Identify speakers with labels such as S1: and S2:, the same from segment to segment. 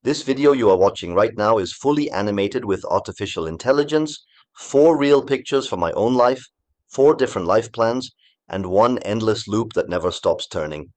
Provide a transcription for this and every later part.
S1: This video you are watching right now is fully animated with artificial intelligence, 4 real pictures from my own life, 4 different life plans, and 1 endless loop that never stops turning.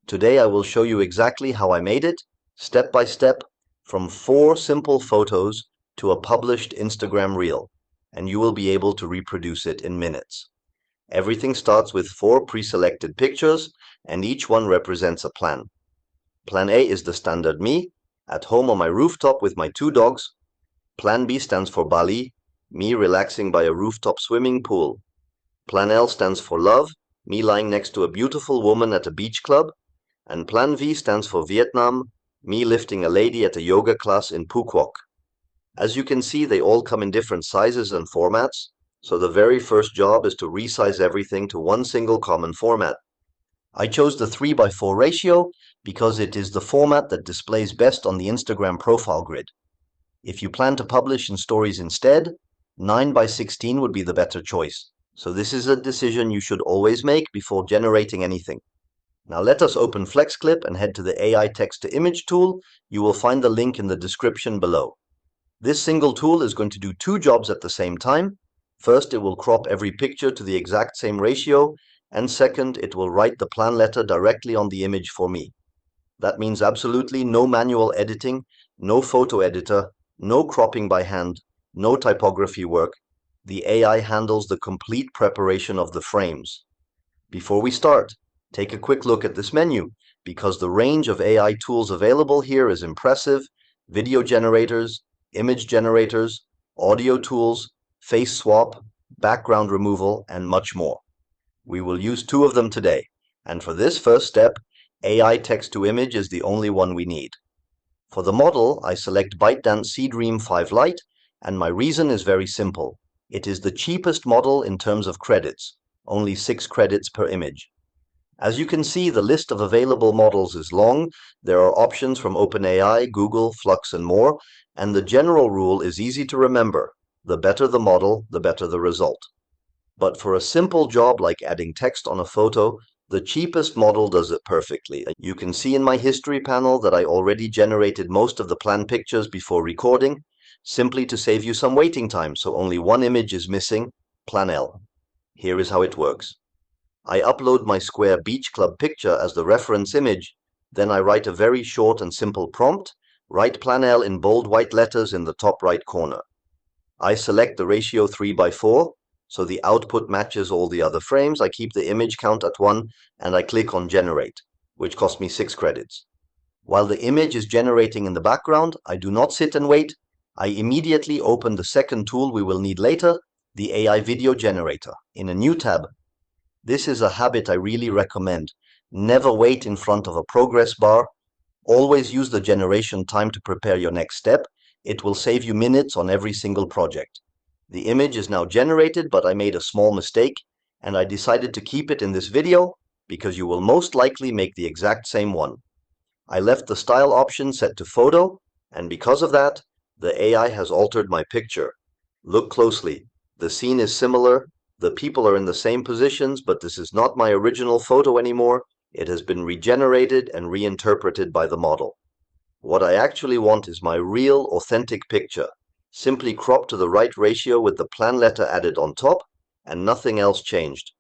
S1: Today I will show you exactly how I made it, step by step, from 4 simple photos to a published Instagram reel, and you will be able to reproduce it in minutes. Everything starts with 4 pre-selected pictures, and each one represents a plan. Plan A is the standard me, at home on my rooftop with my 2 dogs. Plan B stands for Bali, me relaxing by a rooftop swimming pool. Plan L stands for love, me lying next to a beautiful woman at a beach club. And Plan V stands for Vietnam, me lifting a lady at a yoga class in Phuoc. As you can see, they all come in different sizes and formats, so the very first job is to resize everything to one single common format. I chose the 3:4 ratio because it is the format that displays best on the Instagram profile grid. If you plan to publish in stories instead, 9:16 would be the better choice. So this is a decision you should always make before generating anything. Now let us open FlexClip and head to the AI text-to-image tool. You will find the link in the description below. This single tool is going to do 2 jobs at the same time. First, it will crop every picture to the exact same ratio, and second, it will write the plan letter directly on the image for me. That means absolutely no manual editing, no photo editor, no cropping by hand, no typography work. The AI handles the complete preparation of the frames. Before we start, take a quick look at this menu, because the range of AI tools available here is impressive: video generators, image generators, audio tools, face swap, background removal, and much more. We will use 2 of them today, and for this first step, AI text-to-image is the only one we need. For the model, I select ByteDance Seedream 5 Lite, and my reason is very simple. It is the cheapest model in terms of credits, only 6 credits per image. As you can see, the list of available models is long. There are options from OpenAI, Google, Flux, and more, and the general rule is easy to remember: the better the model, the better the result. But for a simple job like adding text on a photo, the cheapest model does it perfectly. You can see in my history panel that I already generated most of the plan pictures before recording, simply to save you some waiting time, so only 1 image is missing, Plan L. Here is how it works. I upload my square beach club picture as the reference image, then I write a very short and simple prompt: write Plan L in bold white letters in the top right corner. I select the ratio 3:4, so the output matches all the other frames. I keep the image count at 1, and I click on Generate, which cost me 6 credits. While the image is generating in the background, I do not sit and wait. I immediately open the second tool we will need later, the AI Video Generator, in a new tab. This is a habit I really recommend. Never wait in front of a progress bar. Always use the generation time to prepare your next step. It will save you minutes on every single project. The image is now generated, but I made a small mistake, and I decided to keep it in this video because you will most likely make the exact same one. I left the style option set to photo, and because of that, the AI has altered my picture. Look closely. The scene is similar. The people are in the same positions, but this is not my original photo anymore. It has been regenerated and reinterpreted by the model. What I actually want is my real, authentic picture, simply cropped to the right ratio with the plan letter added on top, and nothing else changed.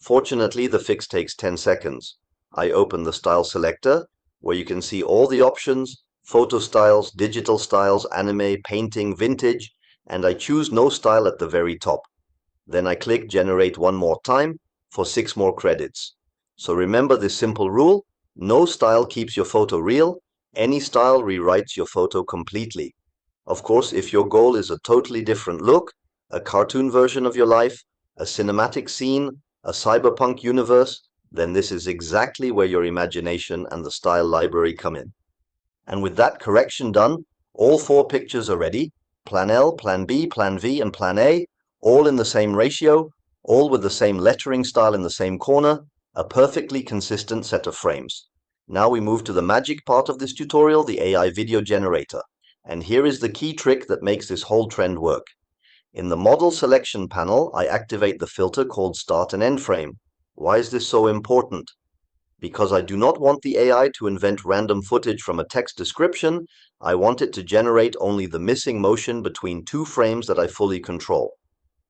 S1: Fortunately, the fix takes 10 seconds. I open the style selector, where you can see all the options: photo styles, digital styles, anime, painting, vintage, and I choose no style at the very top. Then I click Generate one more time for 6 more credits. So remember this simple rule: no style keeps your photo real, any style rewrites your photo completely. Of course, if your goal is a totally different look, a cartoon version of your life, a cinematic scene, a cyberpunk universe, then this is exactly where your imagination and the style library come in. And with that correction done, all 4 pictures are ready: Plan L, Plan B, Plan V, and Plan A, all in the same ratio, all with the same lettering style in the same corner, a perfectly consistent set of frames. Now we move to the magic part of this tutorial, the AI video generator. And here is the key trick that makes this whole trend work. In the model selection panel, I activate the filter called Start and End Frame. Why is this so important? Because I do not want the AI to invent random footage from a text description, I want it to generate only the missing motion between two frames that I fully control.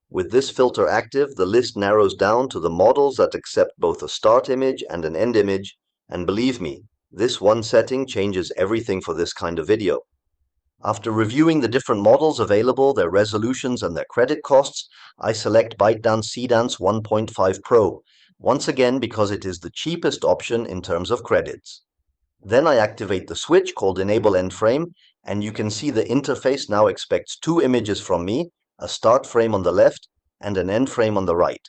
S1: With this filter active, the list narrows down to the models that accept both a start image and an end image, and believe me, this one setting changes everything for this kind of video. After reviewing the different models available, their resolutions and their credit costs, I select ByteDance 1.5 Pro, once again because it is the cheapest option in terms of credits. Then I activate the switch called Enable End Frame, and you can see the interface now expects two images from me, a start frame on the left and an end frame on the right.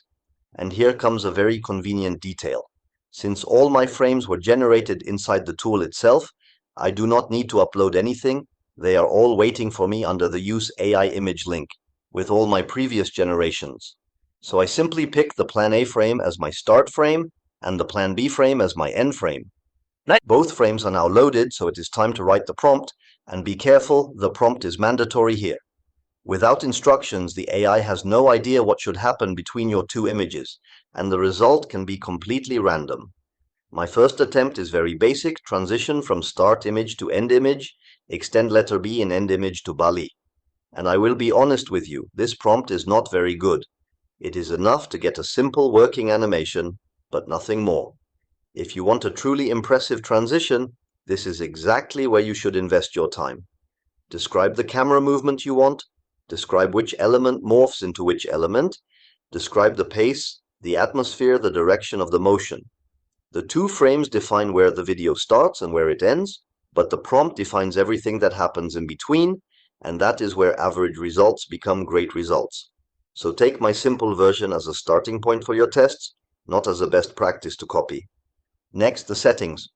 S1: And here comes a very convenient detail. Since all my frames were generated inside the tool itself, I do not need to upload anything. They are all waiting for me under the Use AI Image link, with all my previous generations. So I simply pick the Plan A frame as my start frame and the Plan B frame as my end frame. Both frames are now loaded, so it is time to write the prompt, and be careful, the prompt is mandatory here. Without instructions, the AI has no idea what should happen between your two images, and the result can be completely random. My first attempt is very basic: transition from start image to end image, extend letter B in end image to Bali. And I will be honest with you, this prompt is not very good. It is enough to get a simple working animation, but nothing more. If you want a truly impressive transition, this is exactly where you should invest your time. Describe the camera movement you want, describe which element morphs into which element, describe the pace, the atmosphere, the direction of the motion. The two frames define where the video starts and where it ends, but the prompt defines everything that happens in between, and that is where average results become great results. So take my simple version as a starting point for your tests, not as a best practice to copy. Next, the settings.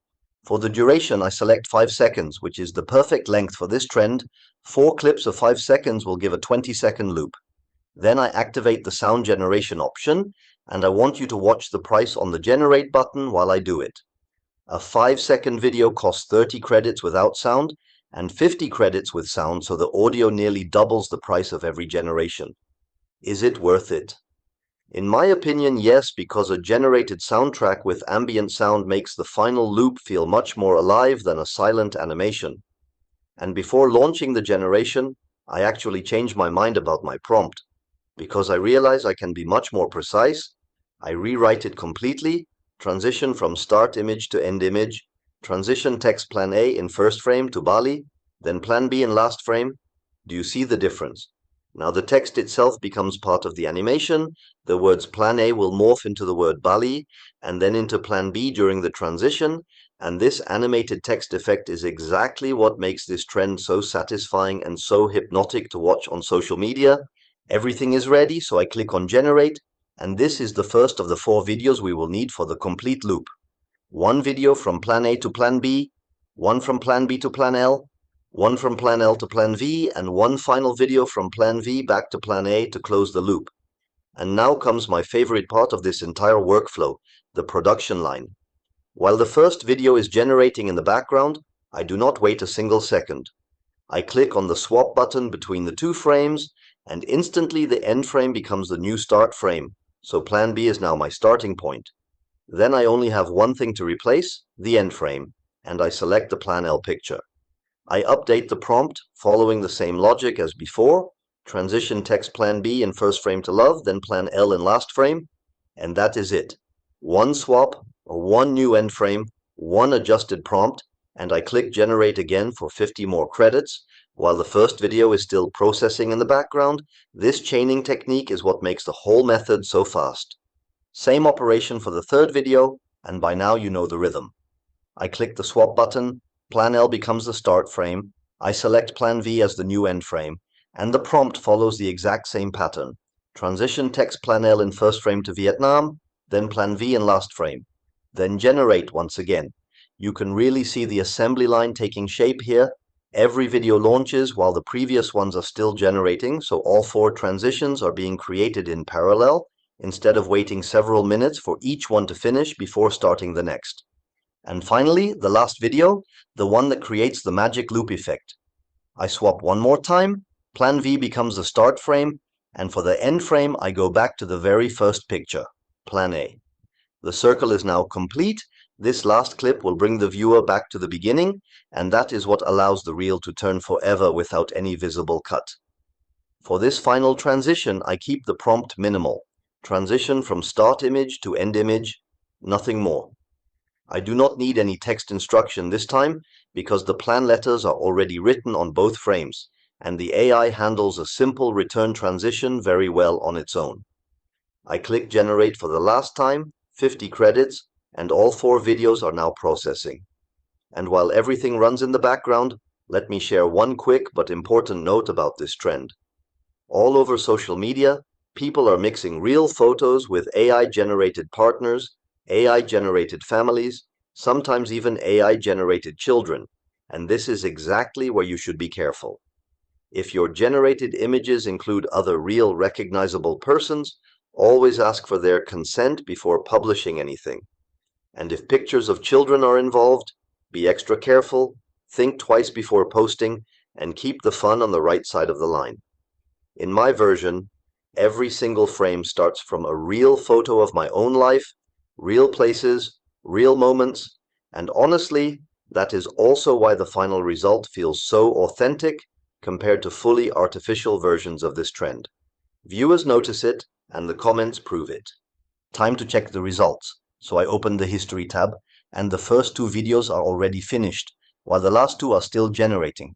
S1: For the duration, I select 5 seconds, which is the perfect length for this trend. 4 clips of 5 seconds will give a 20-second loop. Then I activate the sound generation option, and I want you to watch the price on the generate button while I do it. A 5-second video costs 30 credits without sound and 50 credits with sound, so the audio nearly doubles the price of every generation. Is it worth it? In my opinion, yes, because a generated soundtrack with ambient sound makes the final loop feel much more alive than a silent animation. And before launching the generation, I actually changed my mind about my prompt. Because I realize I can be much more precise, I rewrite it completely, transition from start image to end image, transition text Plan A in first frame to Bali, then Plan B in last frame. Do you see the difference? Now the text itself becomes part of the animation, the words Plan A will morph into the word Bali, and then into Plan B during the transition, and this animated text effect is exactly what makes this trend so satisfying and so hypnotic to watch on social media. Everything is ready, so I click on Generate, and this is the first of the 4 videos we will need for the complete loop. One video from Plan A to Plan B, one from Plan B to Plan L, one from Plan L to Plan V, and one final video from Plan V back to Plan A to close the loop. And now comes my favorite part of this entire workflow, the production line. While the first video is generating in the background, I do not wait a single second. I click on the swap button between the two frames, and instantly the end frame becomes the new start frame, so Plan B is now my starting point. Then I only have one thing to replace, the end frame, and I select the Plan L picture. I update the prompt, following the same logic as before, transition text Plan B in first frame to love, then Plan L in last frame, and that is it. One swap, or one new end frame, one adjusted prompt, and I click Generate again for 50 more credits. While the first video is still processing in the background, this chaining technique is what makes the whole method so fast. Same operation for the third video, and by now you know the rhythm. I click the swap button, Plan L becomes the start frame, I select Plan V as the new end frame, and the prompt follows the exact same pattern. Transition text Plan L in first frame to Vietnam, then Plan V in last frame. Then generate once again. You can really see the assembly line taking shape here. Every video launches while the previous ones are still generating, so all 4 transitions are being created in parallel, instead of waiting several minutes for each one to finish before starting the next. And finally, the last video, the one that creates the magic loop effect. I swap one more time, Plan V becomes the start frame, and for the end frame I go back to the very first picture, Plan A. The circle is now complete, This last clip will bring the viewer back to the beginning, and that is what allows the reel to turn forever without any visible cut. For this final transition, I keep the prompt minimal. Transition from start image to end image, nothing more. I do not need any text instruction this time because the plan letters are already written on both frames, and the AI handles a simple return transition very well on its own. I click generate for the last time, 50 credits, and all 4 videos are now processing. And while everything runs in the background, let me share one quick but important note about this trend. All over social media, people are mixing real photos with AI-generated partners, AI-generated families, sometimes even AI-generated children, and this is exactly where you should be careful. If your generated images include other real recognizable persons, always ask for their consent before publishing anything. And if pictures of children are involved, be extra careful, think twice before posting, and keep the fun on the right side of the line. In my version, every single frame starts from a real photo of my own life, real places, real moments, and honestly, that is also why the final result feels so authentic compared to fully artificial versions of this trend. Viewers notice it, and the comments prove it. Time to check the results. So I open the History tab, and the first 2 videos are already finished, while the last 2 are still generating.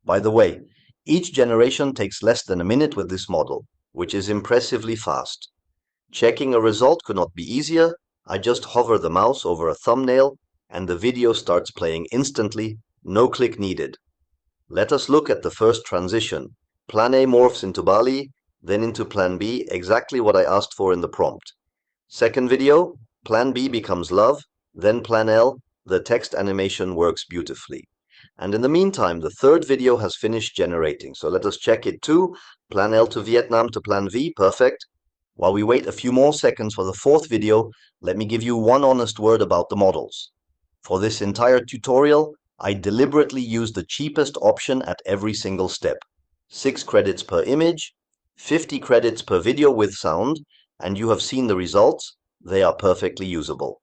S1: By the way, each generation takes less than a minute with this model, which is impressively fast. Checking a result could not be easier. I just hover the mouse over a thumbnail, and the video starts playing instantly, no click needed. Let us look at the first transition. Plan A morphs into Bali, then into Plan B, exactly what I asked for in the prompt. Second video, Plan B becomes love, then Plan L, the text animation works beautifully. And in the meantime, the third video has finished generating, so let us check it too. Plan L to Vietnam to Plan V, perfect. While we wait a few more seconds for the fourth video, let me give you one honest word about the models. For this entire tutorial, I deliberately used the cheapest option at every single step. 6 credits per image, 50 credits per video with sound, and you have seen the results. They are perfectly usable.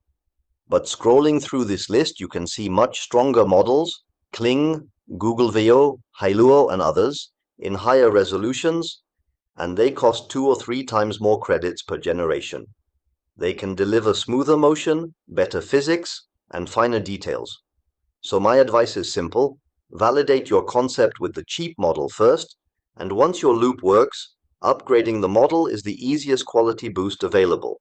S1: But scrolling through this list, you can see much stronger models, Kling, Google VO, Hailuo, and others, in higher resolutions, and they cost 2 or 3 times more credits per generation. They can deliver smoother motion, better physics, and finer details. So my advice is simple. Validate your concept with the cheap model first, and once your loop works, upgrading the model is the easiest quality boost available.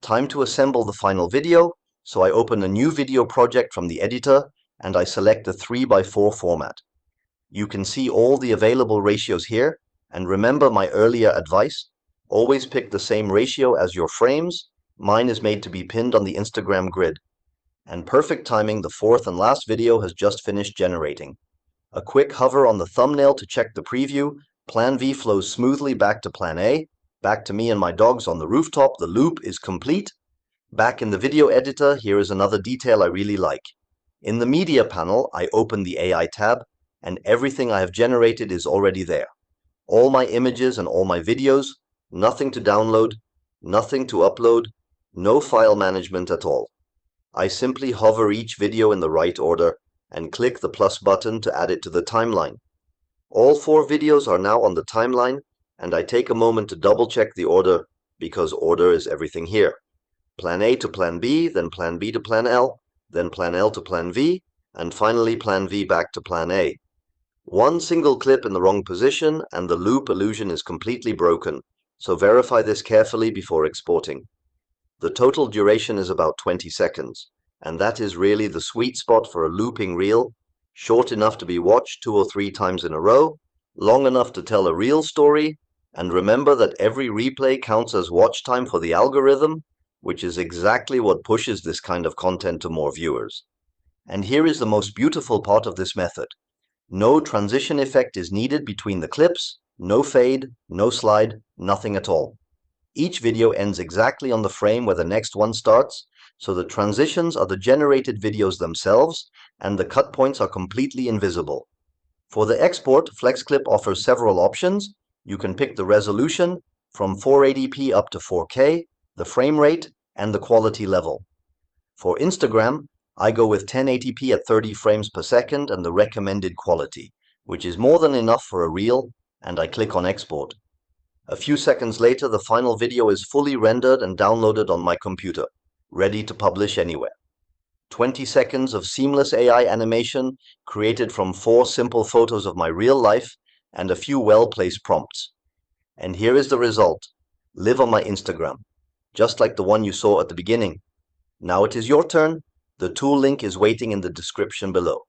S1: Time to assemble the final video, so I open a new video project from the editor, and I select the 3x4 format. You can see all the available ratios here, and remember my earlier advice, always pick the same ratio as your frames. Mine is made to be pinned on the Instagram grid. And perfect timing, the fourth and last video has just finished generating. A quick hover on the thumbnail to check the preview. Plan V flows smoothly back to Plan A, back to me and my dogs on the rooftop. The loop is complete. Back in the video editor, here is another detail I really like. In the media panel, I open the AI tab, and everything I have generated is already there. All my images and all my videos, nothing to download, nothing to upload, no file management at all. I simply hover each video in the right order and click the plus button to add it to the timeline. All 4 videos are now on the timeline, and I take a moment to double check the order because order is everything here. Plan A to Plan B, then Plan B to Plan L, then Plan L to Plan V, and finally Plan V back to Plan A. One single clip in the wrong position and the loop illusion is completely broken, so verify this carefully before exporting. The total duration is about 20 seconds, and that is really the sweet spot for a looping reel, short enough to be watched 2 or 3 times in a row, long enough to tell a real story, and remember that every replay counts as watch time for the algorithm, which is exactly what pushes this kind of content to more viewers. And here is the most beautiful part of this method. No transition effect is needed between the clips, no fade, no slide, nothing at all. Each video ends exactly on the frame where the next one starts, so the transitions are the generated videos themselves, and the cut points are completely invisible. For the export, FlexClip offers several options. You can pick the resolution from 480p up to 4K, the frame rate, and the quality level. For Instagram, I go with 1080p at 30 frames per second and the recommended quality, which is more than enough for a reel, and I click on export. A few seconds later, the final video is fully rendered and downloaded on my computer, ready to publish anywhere. 20 seconds of seamless AI animation created from 4 simple photos of my real life and a few well-placed prompts. And here is the result. Live on my Instagram, just like the one you saw at the beginning. Now it is your turn. The tool link is waiting in the description below.